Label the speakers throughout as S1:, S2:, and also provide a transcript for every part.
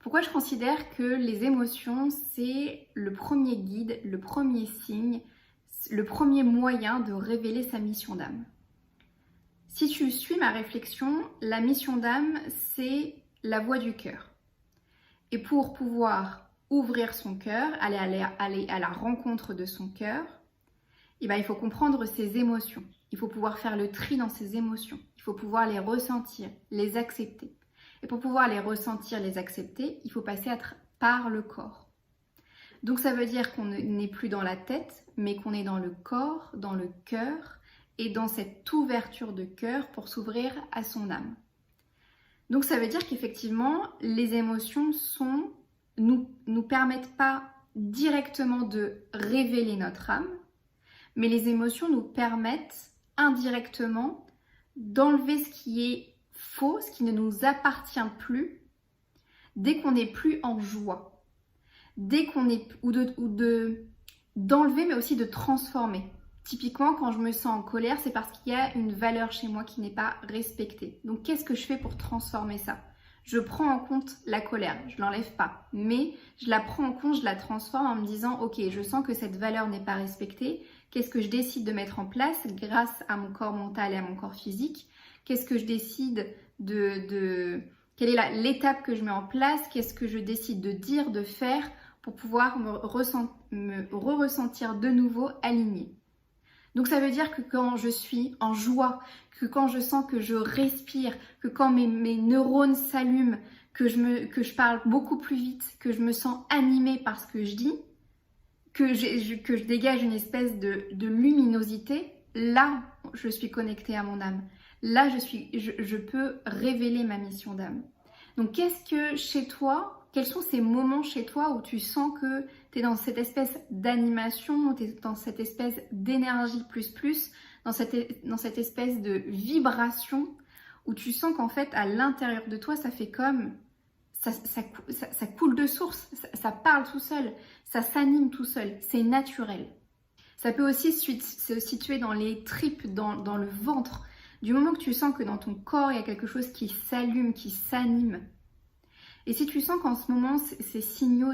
S1: Pourquoi je considère que les émotions, c'est le premier guide, le premier signe, le premier moyen de révéler sa mission d'âme. Si tu suis ma réflexion, la mission d'âme, c'est la voix du cœur. Et pour pouvoir ouvrir son cœur, aller à la rencontre de son cœur, il faut comprendre ses émotions. Il faut pouvoir faire le tri dans ses émotions. Il faut pouvoir les ressentir, les accepter. Et pour pouvoir les ressentir, les accepter, il faut passer par le corps. Donc ça veut dire qu'on n'est plus dans la tête, mais qu'on est dans le corps, dans le cœur, et dans cette ouverture de cœur pour s'ouvrir à son âme. Donc ça veut dire qu'effectivement, les émotions nous permettent pas directement de révéler notre âme, mais les émotions nous permettent indirectement d'enlever ce qui est faux, ce qui ne nous appartient plus, dès qu'on n'est plus en joie, dès qu'on est d'enlever, mais aussi de transformer. Typiquement, quand je me sens en colère, c'est parce qu'il y a une valeur chez moi qui n'est pas respectée. Donc, qu'est-ce que je fais pour transformer ça? Je prends en compte la colère, je ne l'enlève pas, mais je la prends en compte, je la transforme en me disant, ok, je sens que cette valeur n'est pas respectée, qu'est-ce que je décide de mettre en place grâce à mon corps mental et à mon corps physique? Qu'est-ce que je décide quelle est l'étape que je mets en place? Qu'est-ce que je décide de dire, de faire pour pouvoir me ressentir de nouveau alignée? Donc ça veut dire que quand je suis en joie, que quand je sens que je respire, que quand mes neurones s'allument, que je parle beaucoup plus vite, que je me sens animée par ce que je dis, que je dégage une espèce de luminosité, là je suis connectée à mon âme. Là je peux révéler ma mission d'âme. Donc qu'est-ce que chez toi, quels sont ces moments chez toi où tu sens que tu es dans cette espèce d'animation, tu es dans cette espèce d'énergie plus, dans cette espèce de vibration où tu sens qu'en fait à l'intérieur de toi ça fait comme, ça coule de source, ça parle tout seul, ça s'anime tout seul, c'est naturel. Ça peut aussi se situer dans les tripes, dans le ventre. Du moment que tu sens que dans ton corps il y a quelque chose qui s'allume, qui s'anime. Et si tu sens qu'en ce moment, ces signaux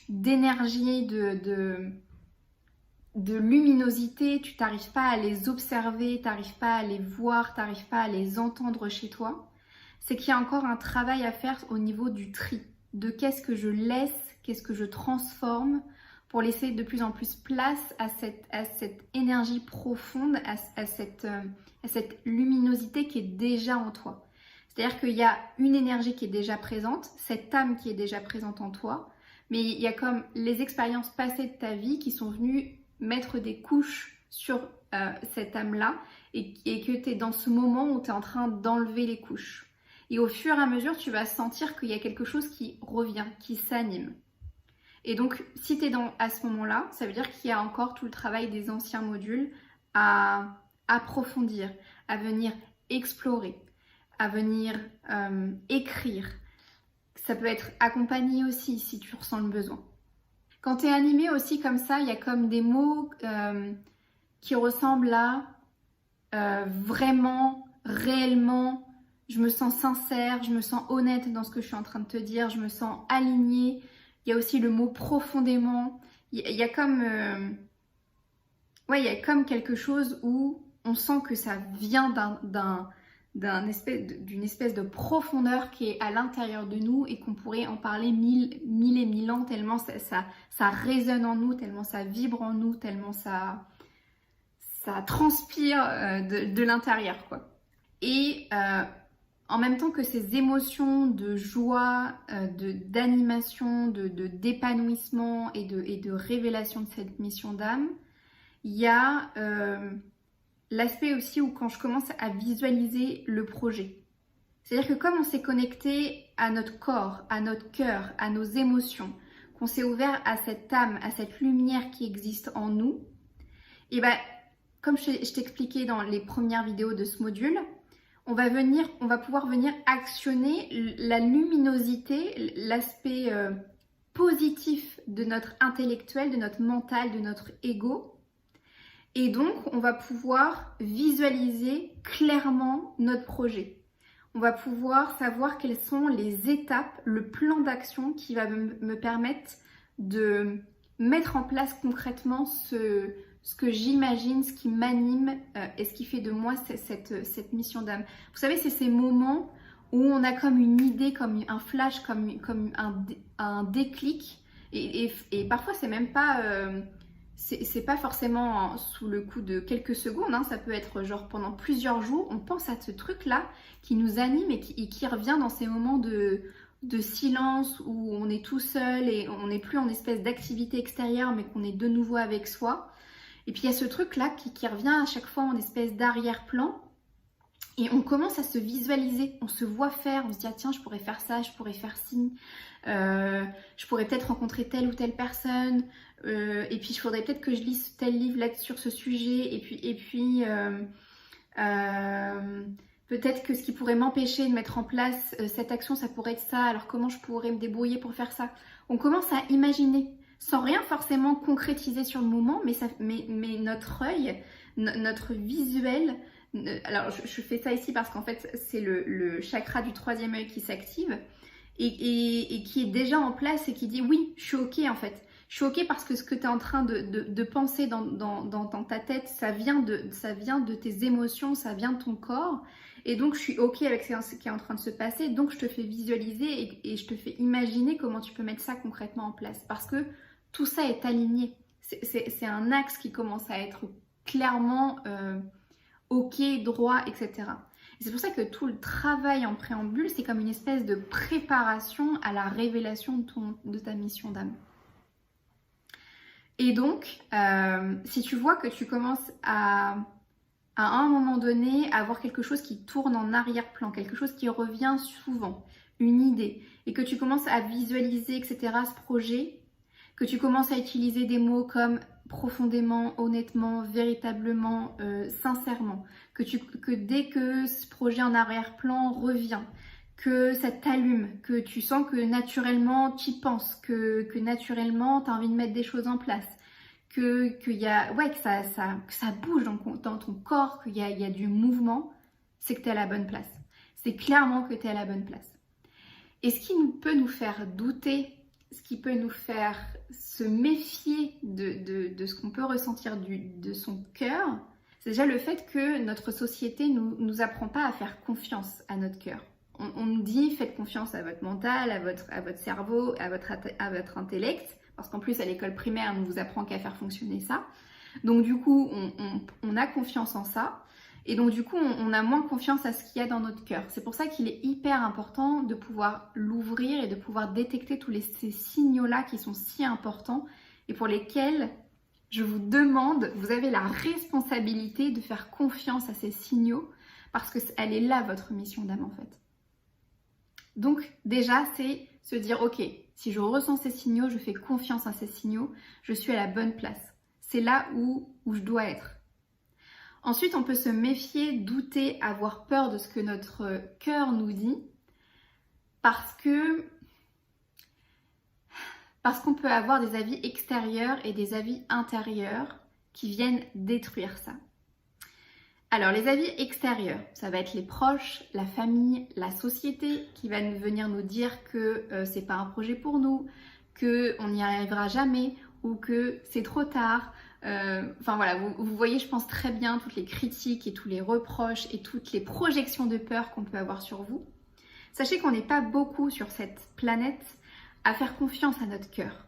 S1: d'énergie, de luminosité, tu n'arrives pas à les observer, tu n'arrives pas à les voir, tu n'arrives pas à les entendre chez toi, c'est qu'il y a encore un travail à faire au niveau du tri, de qu'est-ce que je laisse, qu'est-ce que je transforme, pour laisser de plus en plus place à cette énergie profonde, à cette luminosité qui est déjà en toi. C'est-à-dire qu'il y a une énergie qui est déjà présente, cette âme qui est déjà présente en toi, mais il y a comme les expériences passées de ta vie qui sont venues mettre des couches sur cette âme-là et que tu es dans ce moment où tu es en train d'enlever les couches. Et au fur et à mesure, tu vas sentir qu'il y a quelque chose qui revient, qui s'anime. Et donc, si tu es à ce moment-là, ça veut dire qu'il y a encore tout le travail des anciens modules à approfondir, à venir explorer, à venir écrire. Ça peut être accompagné aussi si tu ressens le besoin. Quand tu es animé aussi comme ça, il y a comme des mots qui ressemblent à vraiment, réellement, je me sens sincère, je me sens honnête dans ce que je suis en train de te dire, je me sens alignée. Il y a aussi le mot profondément. Il y a comme quelque chose où on sent que ça vient d'une espèce de profondeur qui est à l'intérieur de nous et qu'on pourrait en parler mille et mille ans, tellement ça résonne en nous, tellement ça vibre en nous, tellement ça transpire de l'intérieur, quoi. Et en même temps que ces émotions de joie, d'animation, d'épanouissement et de révélation de cette mission d'âme, il y a l'aspect aussi où quand je commence à visualiser le projet. C'est-à-dire que comme on s'est connecté à notre corps, à notre cœur, à nos émotions, qu'on s'est ouvert à cette âme, à cette lumière qui existe en nous, et comme je t'expliquais dans les premières vidéos de ce module, on va pouvoir venir actionner la luminosité, l'aspect positif de notre intellectuel, de notre mental, de notre ego. Et donc, on va pouvoir visualiser clairement notre projet. on va pouvoir savoir quelles sont les étapes, le plan d'action qui va me permettre de mettre en place concrètement ce que j'imagine, ce qui m'anime et ce qui fait de moi cette mission d'âme. Vous savez, c'est ces moments où on a comme une idée, comme un flash, comme un déclic. Et parfois, c'est même pas... c'est pas forcément sous le coup de quelques secondes, hein, ça peut être genre pendant plusieurs jours, on pense à ce truc-là qui nous anime et qui revient dans ces moments de silence où on est tout seul et on n'est plus en espèce d'activité extérieure mais qu'on est de nouveau avec soi. Et puis il y a ce truc-là qui revient à chaque fois en espèce d'arrière-plan et on commence à se visualiser, on se voit faire, on se dit ah, tiens je pourrais faire ça, je pourrais faire ci, je pourrais peut-être rencontrer telle ou telle personne, et puis il faudrait peut-être que je lise tel livre là sur ce sujet, et puis peut-être que ce qui pourrait m'empêcher de mettre en place cette action, ça pourrait être ça, alors comment je pourrais me débrouiller pour faire ça. On commence à imaginer, sans rien forcément concrétiser sur le moment, mais notre œil, notre visuel, alors je fais ça ici parce qu'en fait c'est le chakra du troisième œil qui s'active et qui est déjà en place et qui dit oui, je suis ok en fait. Je suis ok parce que ce que tu es en train de penser dans ta tête, ça vient de tes émotions, ça vient de ton corps. Et donc je suis ok avec ce qui est en train de se passer. Donc je te fais visualiser et je te fais imaginer comment tu peux mettre ça concrètement en place. Parce que tout ça est aligné. C'est un axe qui commence à être clairement ok, droit, etc. Et c'est pour ça que tout le travail en préambule, c'est comme une espèce de préparation à la révélation de ta mission d'âme. Et donc, si tu vois que tu commences à un moment donné, avoir quelque chose qui tourne en arrière-plan, quelque chose qui revient souvent, une idée, et que tu commences à visualiser, etc., ce projet, que tu commences à utiliser des mots comme profondément, honnêtement, véritablement, sincèrement, que dès que ce projet en arrière-plan revient, que ça t'allume, que tu sens que naturellement tu y penses, que naturellement tu as envie de mettre des choses en place, que ça bouge dans ton corps, qu'il y a du mouvement, c'est que tu es à la bonne place. C'est clairement que tu es à la bonne place. Et ce qui peut nous faire douter, ce qui peut nous faire se méfier de ce qu'on peut ressentir de son cœur, c'est déjà le fait que notre société ne nous apprend pas à faire confiance à notre cœur. On nous dit faites confiance à votre mental, à votre cerveau, à votre intellect, parce qu'en plus à l'école primaire on ne vous apprend qu'à faire fonctionner ça. Donc du coup on a confiance en ça et donc du coup on a moins confiance à ce qu'il y a dans notre cœur. C'est pour ça qu'il est hyper important de pouvoir l'ouvrir et de pouvoir détecter tous ces signaux-là qui sont si importants et pour lesquels je vous demande, vous avez la responsabilité de faire confiance à ces signaux parce qu'elle est là votre mission d'âme en fait. Donc déjà, c'est se dire, ok, si je ressens ces signaux, je fais confiance à ces signaux, je suis à la bonne place. C'est là où je dois être. Ensuite, on peut se méfier, douter, avoir peur de ce que notre cœur nous dit parce qu'on peut avoir des avis extérieurs et des avis intérieurs qui viennent détruire ça. Alors les avis extérieurs, ça va être les proches, la famille, la société qui va venir nous dire que c'est pas un projet pour nous, qu'on n'y arrivera jamais ou que c'est trop tard. Enfin voilà, vous voyez je pense très bien toutes les critiques et tous les reproches et toutes les projections de peur qu'on peut avoir sur vous. Sachez qu'on n'est pas beaucoup sur cette planète à faire confiance à notre cœur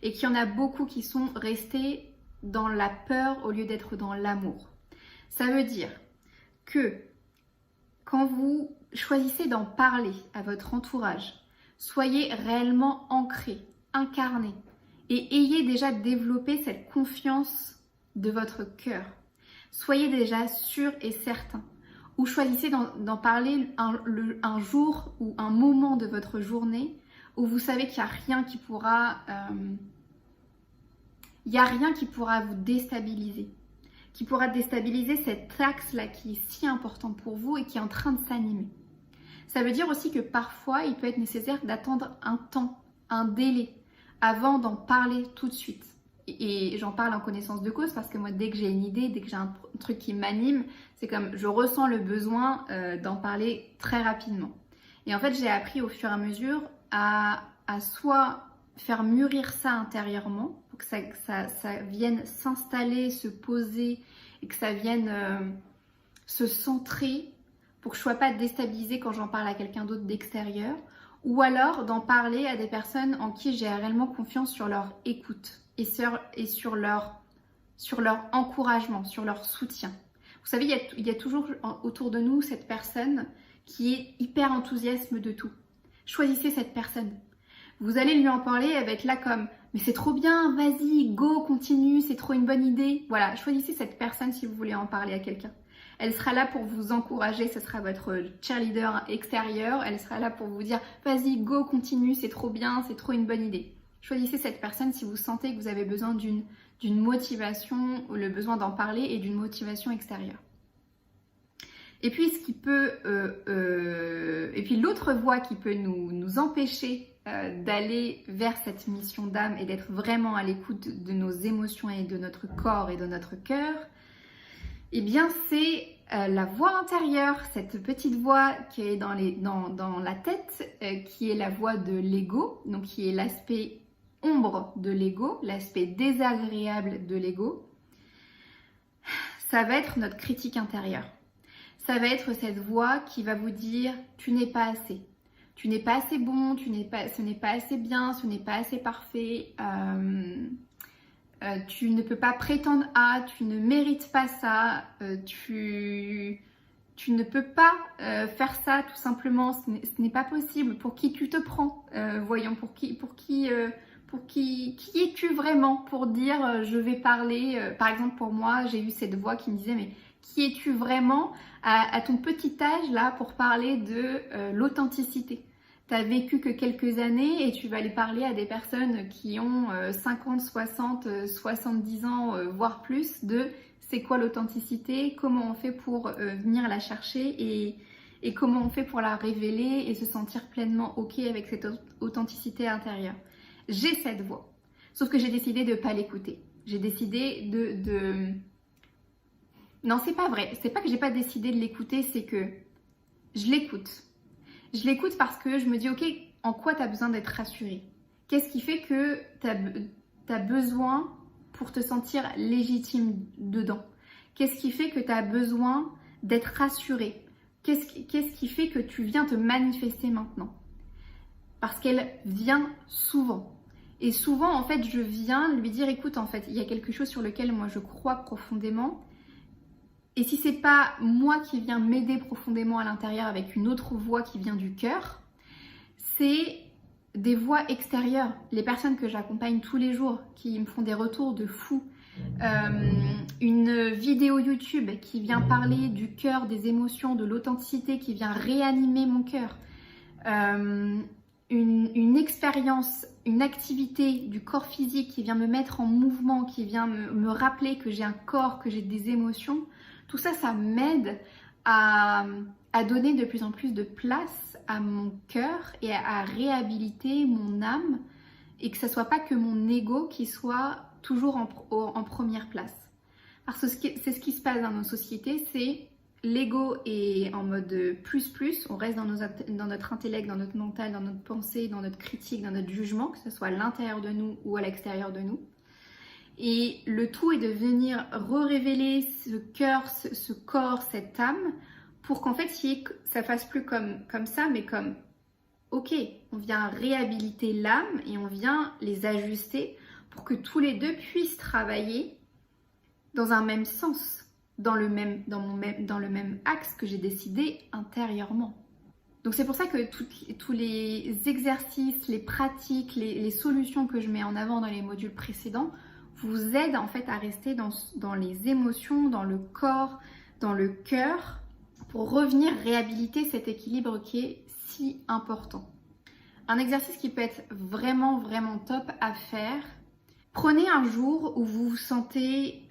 S1: et qu'il y en a beaucoup qui sont restés dans la peur au lieu d'être dans l'amour. Ça veut dire que quand vous choisissez d'en parler à votre entourage, soyez réellement ancré, incarné et ayez déjà développé cette confiance de votre cœur. Soyez déjà sûr et certain. Ou choisissez d'en parler un jour ou un moment de votre journée où vous savez qu'il n'y a rien qui pourra vous déstabiliser. Qui pourra déstabiliser cet axe-là qui est si important pour vous et qui est en train de s'animer. Ça veut dire aussi que parfois, il peut être nécessaire d'attendre un temps, un délai, avant d'en parler tout de suite. et j'en parle en connaissance de cause parce que moi, dès que j'ai une idée, dès que j'ai un truc qui m'anime, c'est comme je ressens le besoin d'en parler très rapidement. Et en fait, j'ai appris au fur et à mesure à soit faire mûrir ça intérieurement pour que ça vienne s'installer, se poser et que ça vienne se centrer pour que je ne sois pas déstabilisée quand j'en parle à quelqu'un d'autre d'extérieur, ou alors d'en parler à des personnes en qui j'ai réellement confiance sur leur écoute et sur leur encouragement, sur leur soutien. Vous savez, il y a toujours autour de nous cette personne qui est hyper enthousiaste de tout. Choisissez cette personne. Vous allez lui en parler, elle va être là comme « mais c'est trop bien, vas-y, go, continue, c'est trop une bonne idée ». Voilà, choisissez cette personne si vous voulez en parler à quelqu'un. Elle sera là pour vous encourager, ce sera votre cheerleader extérieur. Elle sera là pour vous dire « vas-y, go, continue, c'est trop bien, c'est trop une bonne idée ». Choisissez cette personne si vous sentez que vous avez besoin d'une motivation, ou le besoin d'en parler et d'une motivation extérieure. Et puis, l'autre voie qui peut nous empêcher d'aller vers cette mission d'âme et d'être vraiment à l'écoute de nos émotions et de notre corps et de notre cœur, eh bien, c'est la voix intérieure, cette petite voix qui est dans la tête, qui est la voix de l'ego, donc qui est l'aspect ombre de l'ego, l'aspect désagréable de l'ego. Ça va être notre critique intérieure. Ça va être cette voix qui va vous dire « tu n'es pas assez ». Tu n'es pas assez bon, ce n'est pas assez bien, ce n'est pas assez parfait, tu ne peux pas prétendre à, tu ne mérites pas ça, tu ne peux pas faire ça tout simplement, ce n'est pas possible. Pour qui tu te prends voyons, qui es-tu vraiment pour dire je vais parler par exemple pour moi, j'ai eu cette voix qui me disait mais qui es-tu vraiment à ton petit âge là pour parler de l'authenticité? Tu n'as vécu que quelques années et tu vas aller parler à des personnes qui ont 50, 60, 70 ans, voire plus, de c'est quoi l'authenticité, comment on fait pour venir la chercher et comment on fait pour la révéler et se sentir pleinement OK avec cette authenticité intérieure. J'ai cette voix, sauf que j'ai décidé de ne pas l'écouter. J'ai décidé Non, c'est pas vrai. C'est pas que j'ai pas décidé de l'écouter, c'est que je l'écoute. Je l'écoute parce que je me dis, ok, en quoi tu as besoin d'être rassurée? Qu'est-ce qui fait que tu as besoin pour te sentir légitime dedans? Qu'est-ce qui fait que tu as besoin d'être rassurée? Qu'est-ce qui fait que tu viens te manifester maintenant? Parce qu'elle vient souvent. Et souvent, en fait, je viens lui dire, écoute, en fait, il y a quelque chose sur lequel moi je crois profondément. Et si c'est pas moi qui viens m'aider profondément à l'intérieur avec une autre voix qui vient du cœur, c'est des voix extérieures. Les personnes que j'accompagne tous les jours, qui me font des retours de fou. Une vidéo YouTube qui vient parler du cœur, des émotions, de l'authenticité, qui vient réanimer mon cœur. Une expérience, une activité du corps physique qui vient me mettre en mouvement, qui vient me rappeler que j'ai un corps, que j'ai des émotions. Tout ça, ça m'aide à donner de plus en plus de place à mon cœur et à réhabiliter mon âme et que ce ne soit pas que mon ego qui soit toujours en première place. Parce que c'est ce qui se passe dans nos sociétés, c'est l'ego est en mode plus, on reste dans notre intellect, dans notre mental, dans notre pensée, dans notre critique, dans notre jugement, que ce soit à l'intérieur de nous ou à l'extérieur de nous. Et le tout est de venir révéler ce cœur, ce corps, cette âme, pour qu'en fait ça fasse plus comme ça, mais comme ok, on vient réhabiliter l'âme et on vient les ajuster pour que tous les deux puissent travailler dans un même sens, dans le même axe que j'ai décidé intérieurement. Donc c'est pour ça que tous les exercices, les pratiques, les solutions que je mets en avant dans les modules précédents vous aident en fait à rester dans les émotions, dans le corps, dans le cœur, pour revenir réhabiliter cet équilibre qui est si important. Un exercice qui peut être vraiment, vraiment top à faire. Prenez un jour où vous vous sentez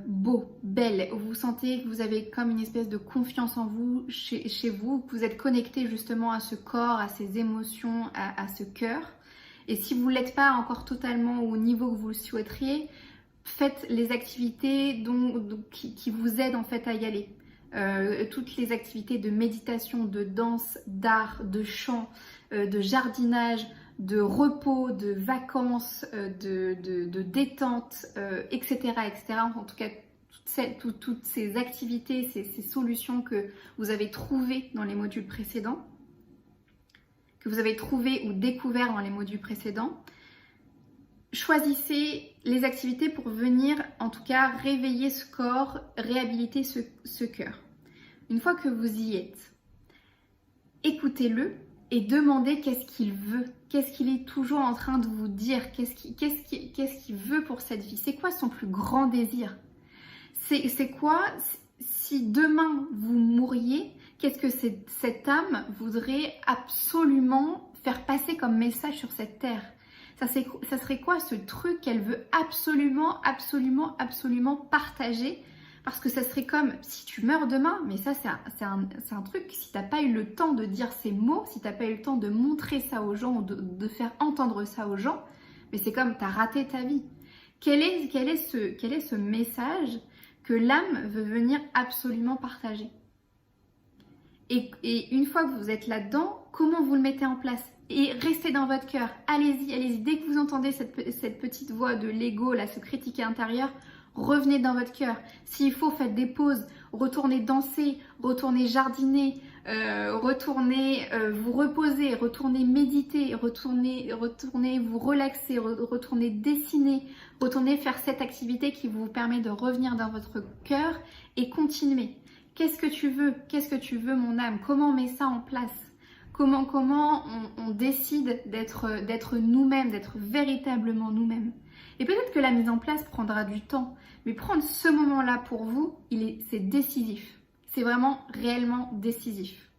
S1: beau, belle, où vous sentez que vous avez comme une espèce de confiance en vous, chez vous, que vous êtes connecté justement à ce corps, à ces émotions, à ce cœur. Et si vous ne l'êtes pas encore totalement au niveau que vous le souhaiteriez, faites les activités qui vous aident en fait à y aller. Toutes les activités de méditation, de danse, d'art, de chant, de jardinage, de repos, de vacances, de détente, etc., etc. En tout cas, toutes ces activités, ces solutions que vous avez trouvées dans les modules précédents, que vous avez trouvées ou découvertes dans les modules précédents. Choisissez les activités pour venir, en tout cas, réveiller ce corps, réhabiliter ce cœur. Une fois que vous y êtes, écoutez-le et demandez qu'est-ce qu'il veut, qu'est-ce qu'il est toujours en train de vous dire, qu'est-ce qu'il veut pour cette vie, c'est quoi son plus grand désir, c'est quoi, si demain vous mouriez, qu'est-ce que cette âme voudrait absolument faire passer comme message sur cette terre. Ça serait quoi ce truc qu'elle veut absolument, absolument, absolument partager? Parce que ça serait comme si tu meurs demain, mais ça c'est un truc, si tu n'as pas eu le temps de dire ces mots, si tu n'as pas eu le temps de montrer ça aux gens, ou de faire entendre ça aux gens, mais c'est comme tu as raté ta vie. Quel est ce message que l'âme veut venir absolument partager? Et une fois que vous êtes là-dedans, comment vous le mettez en place? Et restez dans votre cœur, allez-y, allez-y. Dès que vous entendez cette petite voix de l'ego, là, ce critiquer intérieur, revenez dans votre cœur. S'il faut, faites des pauses, retournez danser, retournez jardiner, retournez vous reposer, retournez méditer, retournez vous relaxer, retournez dessiner, retournez faire cette activité qui vous permet de revenir dans votre cœur et continuer. Qu'est-ce que tu veux? Qu'est-ce que tu veux, mon âme? Comment on met ça en place? Comment on décide d'être nous-mêmes, d'être véritablement nous-mêmes? Et peut-être que la mise en place prendra du temps, mais prendre ce moment-là pour vous, c'est décisif. C'est vraiment réellement décisif.